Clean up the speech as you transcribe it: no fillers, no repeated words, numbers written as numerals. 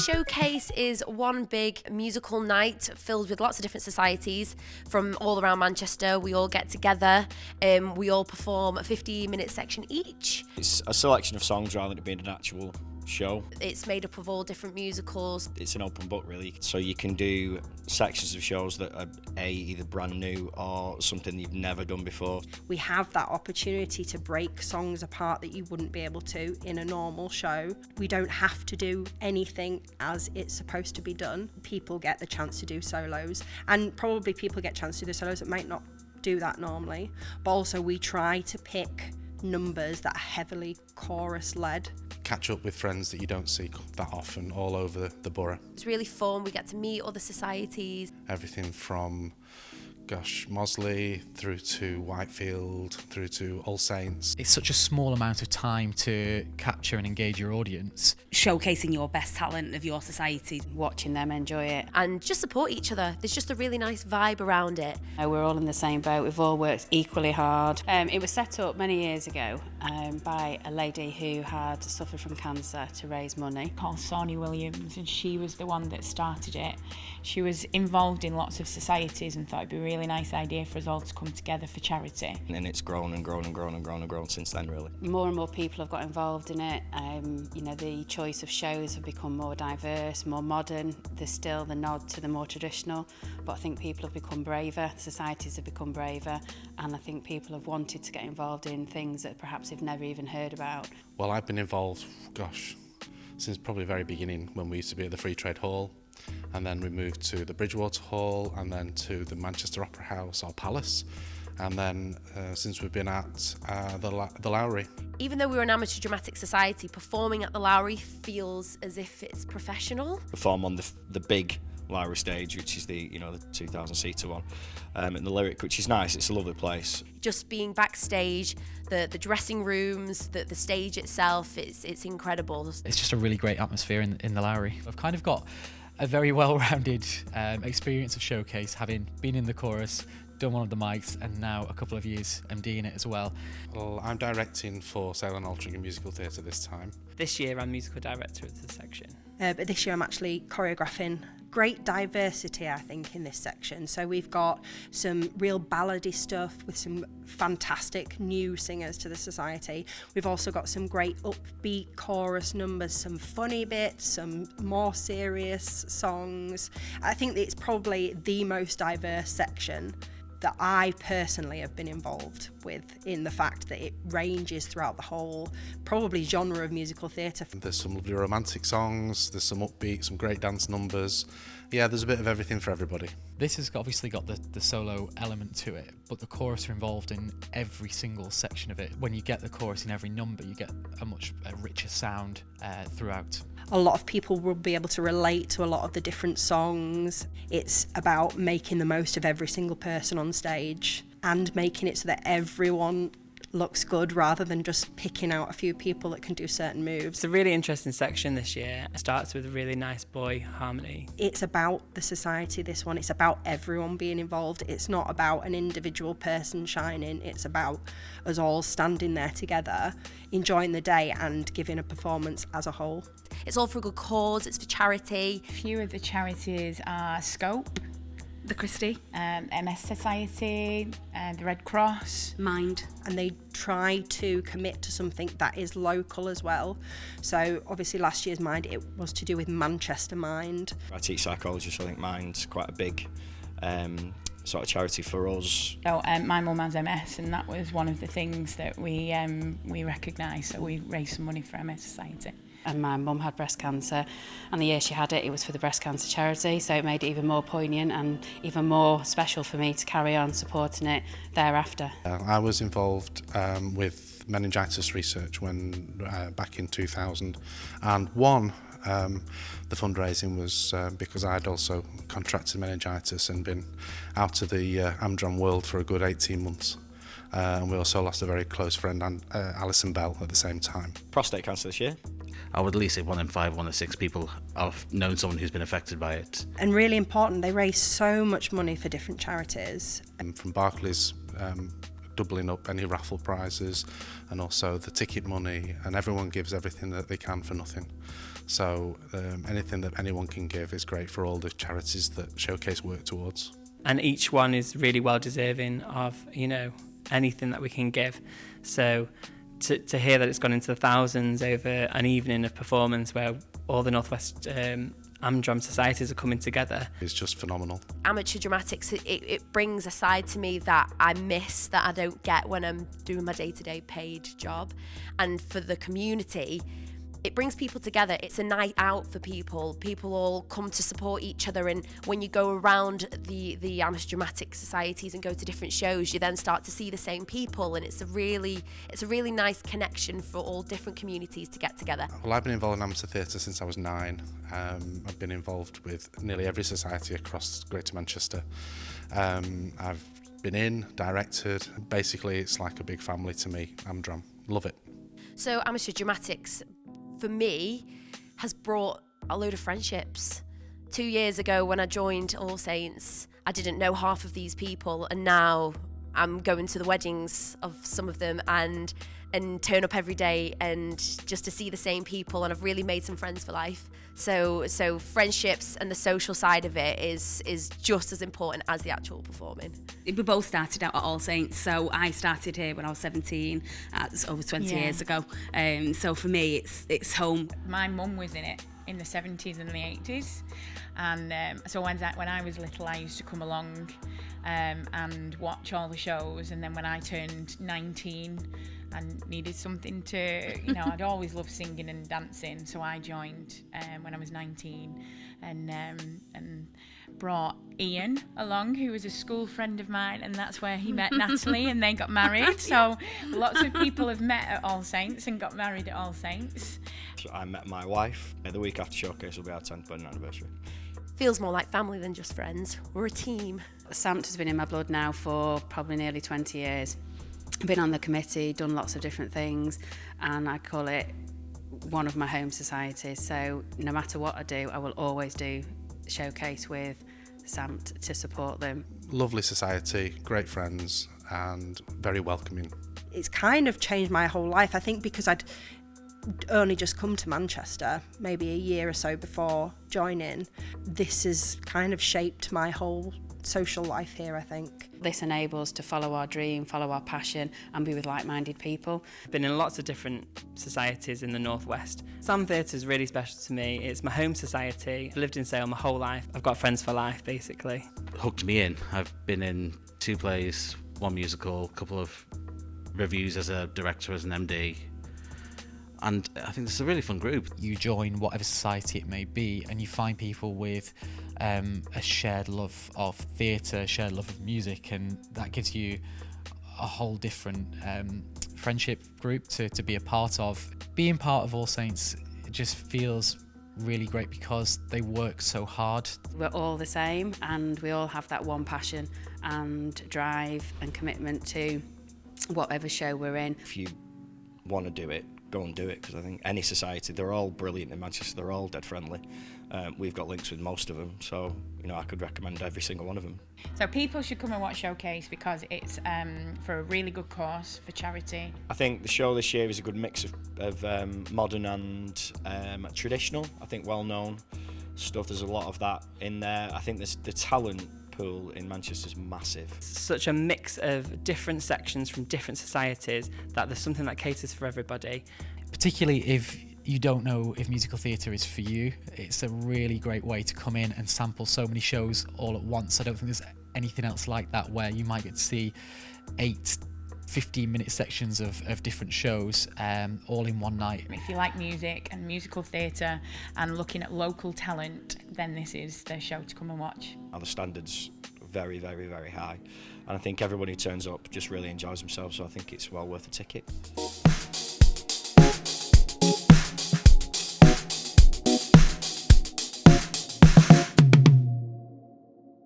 Showcase is one big musical night filled with lots of different societies from all around Manchester. We all get together, we all perform a 50-minute section each. It's a selection of songs rather than it being an actual show. It's made up of all different musicals. It's an open book really, so you can do sections of shows that are either brand new or something you've never done before. We have that opportunity to break songs apart that you wouldn't be able to in a normal show. We don't have to do anything as it's supposed to be done. People get the chance to do solos, and probably people get a chance to do solos that might not do that normally, but also we try to pick numbers that are heavily chorus led. Catch up with friends that you don't see that often all over the borough. It's really fun. We get to meet other societies. Everything from Mosley through to Whitefield through to All Saints. It's such a small amount of time to capture and engage your audience. Showcasing your best talent of your society, watching them enjoy it. And just support each other. There's just a really nice vibe around it. We're all in the same boat, we've all worked equally hard. It was set up many years ago by a lady who had suffered from cancer to raise money. Called Sonny Williams, and she was the one that started it. She was involved in lots of societies and thought it'd be a really nice idea for us all to come together for charity. And it's grown and grown and grown and grown and grown since then really. More and more people have got involved in it. The choice of shows have become more diverse, more modern. There's still the nod to the more traditional, but I think people have become braver, societies have become braver, and I think people have wanted to get involved in things that perhaps they've never even heard about. Well, I've been involved, since probably the very beginning when we used to be at the Free Trade Hall, and then we moved to the Bridgewater Hall and then to the Manchester Opera House or Palace, and then since we've been at the Lowry. Even though we're an amateur dramatic society, performing at the Lowry feels as if it's professional. Perform on the big Lowry stage, which is the 2,000-seater one, and the Lyric, which is nice. It's a lovely place. Just being backstage, the dressing rooms, the stage itself, it's incredible. It's just a really great atmosphere in the Lowry. I've kind of got a very well-rounded experience of Showcase, having been in the chorus, done one of the mics, and now a couple of years MDing it as well. Well, I'm directing for Sale and Altrincham Musical Theatre this time. This year I'm musical director of the section. But this year I'm actually choreographing. Great diversity, I think, in this section. So we've got some real ballady stuff with some fantastic new singers to the society. We've also got some great upbeat chorus numbers, some funny bits, some more serious songs. I think that it's probably the most diverse section that I personally have been involved with, in the fact that it ranges throughout the whole probably genre of musical theatre. There's some lovely romantic songs, there's some upbeat, some great dance numbers. Yeah, there's a bit of everything for everybody. This has obviously got the solo element to it, but the chorus are involved in every single section of it. When you get the chorus in every number, you get a much richer sound throughout. A lot of people will be able to relate to a lot of the different songs. It's about making the most of every single person on stage and making it so that everyone looks good rather than just picking out a few people that can do certain moves. It's a really interesting section this year. It starts with a really nice boy harmony. It's about the society, this one. It's about everyone being involved. It's not about an individual person shining. It's about us all standing there together, enjoying the day and giving a performance as a whole. It's all for a good cause, it's for charity. A few of the charities are Scope, The Christie, MS Society, the Red Cross, Mind. And they try to commit to something that is local as well. So obviously last year's Mind, it was to do with Manchester Mind. I teach psychology, so I think Mind's quite a big sort of charity for us. So my mum has MS, and that was one of the things that we recognised, so we raised some money for MS Society. And my mum had breast cancer, and the year she had it, it was for the breast cancer charity, so it made it even more poignant and even more special for me to carry on supporting it thereafter. I was involved with meningitis research back in 2000, and the fundraising was because I had also contracted meningitis and been out of the Amdram world for a good 18 months. And we also lost a very close friend, Alison Bell, at the same time. Prostate cancer this year. I would at least say 1 in 5, 1 in 6 people have known someone who's been affected by it. And really important, they raise so much money for different charities. From Barclays doubling up any raffle prizes and also the ticket money, and everyone gives everything that they can for nothing. So anything that anyone can give is great for all the charities that Showcase work towards. And each one is really well deserving of, you know, anything that we can give. So to hear that it's gone into the thousands over an evening of performance where all the Northwest Amdram societies are coming together. It's just phenomenal. Amateur dramatics, it brings a side to me that I miss, that I don't get when I'm doing my day-to-day paid job. And for the community, it brings people together. It's a night out for people. People all come to support each other, and when you go around the amateur dramatic societies and go to different shows, you then start to see the same people, and it's a really nice connection for all different communities to get together. Well, I've been involved in amateur theatre since I was 9. I've been involved with nearly every society across Greater Manchester. I've been directed. Basically, it's like a big family to me, Amdram. Love it. So amateur dramatics, for me, has brought a load of friendships. 2 years ago when I joined All Saints, I didn't know half of these people, and now I'm going to the weddings of some of them and turn up every day and just to see the same people, and I've really made some friends for life. So friendships and the social side of it is just as important as the actual performing. We both started out at All Saints, so I started here when I was 17, that's over 20 years ago. So for me, it's home. My mum was in it in the 70s and the 80s, and so when I was little, I used to come along and watch all the shows, and then when I turned 19 and needed something to, you know, I'd always loved singing and dancing, so I joined when I was 19 and brought Ian along, who was a school friend of mine, and that's where he met Natalie and they got married. So lots of people have met at All Saints and got married at All Saints. So I met my wife. The week after Showcase will be our 10th wedding anniversary. Feels more like family than just friends. We're a team. SAMT has been in my blood now for probably nearly 20 years. I've been on the committee, done lots of different things, and I call it one of my home societies. So no matter what I do, I will always do Showcase with SAMT to support them. Lovely society, great friends, and very welcoming. It's kind of changed my whole life, I think, because I'd only just come to Manchester maybe a year or so before joining. This has kind of shaped my whole social life here, I think. This enables to follow our dream, follow our passion, and be with like-minded people. I've been in lots of different societies in the Northwest. Sam Theatre is really special to me. It's my home society. I've lived in Sale my whole life. I've got friends for life, basically. Hooked me in. I've been in 2 plays, 1 musical, a couple of reviews as a director, as an MD. And I think this is a really fun group. You join whatever society it may be, and you find people with a shared love of theatre, a shared love of music, and that gives you a whole different friendship group to be a part of. Being part of All Saints just feels really great because they work so hard. We're all the same, and we all have that one passion and drive and commitment to whatever show we're in. If you want to do it, go and do it, because I think any society, they're all brilliant in Manchester, they're all dead friendly. We've got links with most of them, so you know I could recommend every single one of them. So people should come and watch Showcase because it's for a really good cause, for charity. I think the show this year is a good mix of modern and traditional. I think well-known stuff, there's a lot of that in there. I think the talent pool in Manchester is massive. Such a mix of different sections from different societies that there's something that caters for everybody. Particularly if you don't know if musical theatre is for you, it's a really great way to come in and sample so many shows all at once. I don't think there's anything else like that where you might get to see 8 15-minute sections of different shows all in one night. If you like music and musical theatre and looking at local talent, then this is the show to come and watch. And the standards very, very, very high. And I think everybody who turns up just really enjoys themselves, so I think it's well worth a ticket.